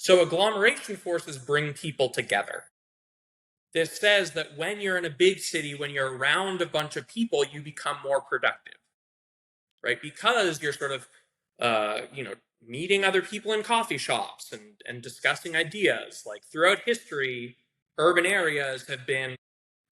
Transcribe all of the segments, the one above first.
So agglomeration forces bring people together. This says that when you're in a big city, when you're around a bunch of people, you become more productive, right? Because you're sort of, meeting other people in coffee shops and discussing ideas. Like throughout history, urban areas have been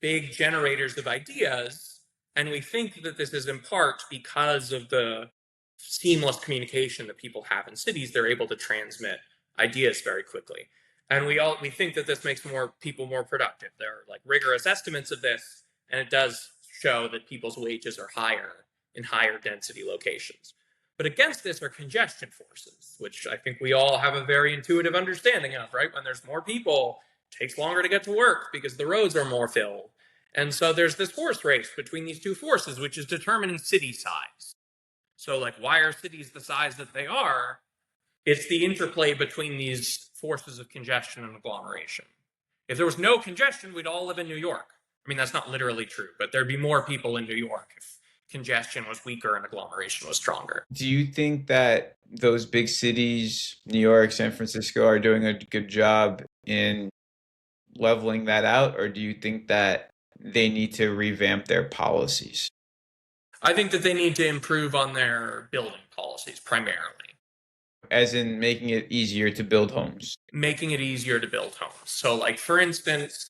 big generators of ideas. And we think that this is in part because of the seamless communication that people have in cities. They're able to transmit ideas very quickly. And we think that this makes more people more productive. There are like rigorous estimates of this, and it does show that people's wages are higher in higher density locations. But against this are congestion forces, which I think we all have a very intuitive understanding of, right? When there's more people, it takes longer to get to work because the roads are more filled. And so there's this horse race between these two forces, which is determining city size. So, like, why are cities the size that they are? It's the interplay between these forces of congestion and agglomeration. If there was no congestion, we'd all live in New York. I mean, that's not literally true, but there'd be more people in New York if congestion was weaker and agglomeration was stronger. Do you think that those big cities, New York, San Francisco, are doing a good job in leveling that out, or do you think that they need to revamp their policies? I think that they need to improve on their building policies primarily, As in making it easier to build homes? making it easier to build homes. So, like, for instance,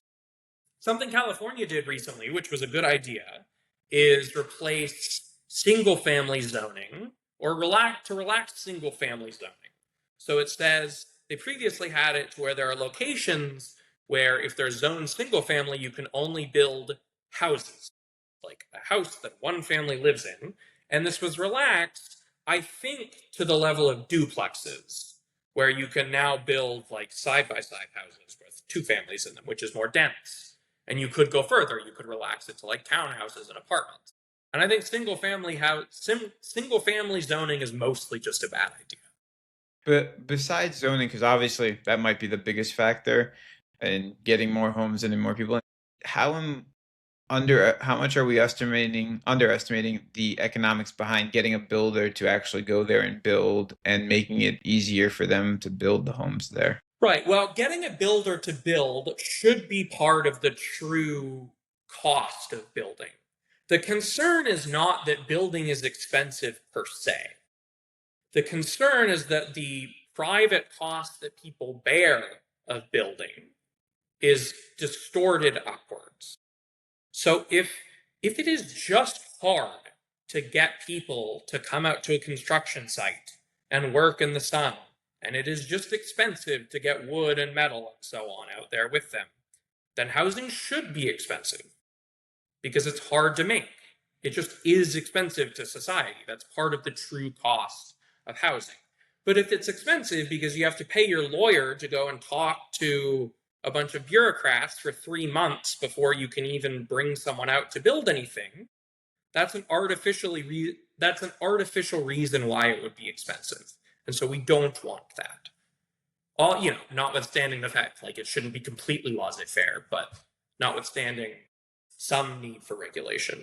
something California did recently, which was a good idea, is replace single family zoning or relax single family zoning. So it says they previously had it to where there are locations where if they're zoned single family, you can only build houses, like a house that one family lives in. And this was relaxed, I think, to the level of duplexes, where you can now build like side by side houses with two families in them, which is more dense. And you could go further. You could relax it to like townhouses and apartments. And I think single family zoning is mostly just a bad idea. But besides zoning, because obviously that might be the biggest factor in getting more homes and more people, how how much are we underestimating the economics behind getting a builder to actually go there and build and making it easier for them to build the homes there? Right. Well, getting a builder to build should be part of the true cost of building. The concern is not that building is expensive per se. The concern is that the private cost that people bear of building is distorted upwards. So if it is just hard to get people to come out to a construction site and work in the sun, and it is just expensive to get wood and metal and so on out there with them, then housing should be expensive because it's hard to make. It just is expensive to society. That's part of the true cost of housing. But if it's expensive because you have to pay your lawyer to go and talk to a bunch of bureaucrats for 3 months before you can even bring someone out to build anything, that's an that's an artificial reason why it would be expensive. And so we don't want that. All, notwithstanding the fact like it shouldn't be completely laissez-faire, but notwithstanding some need for regulation.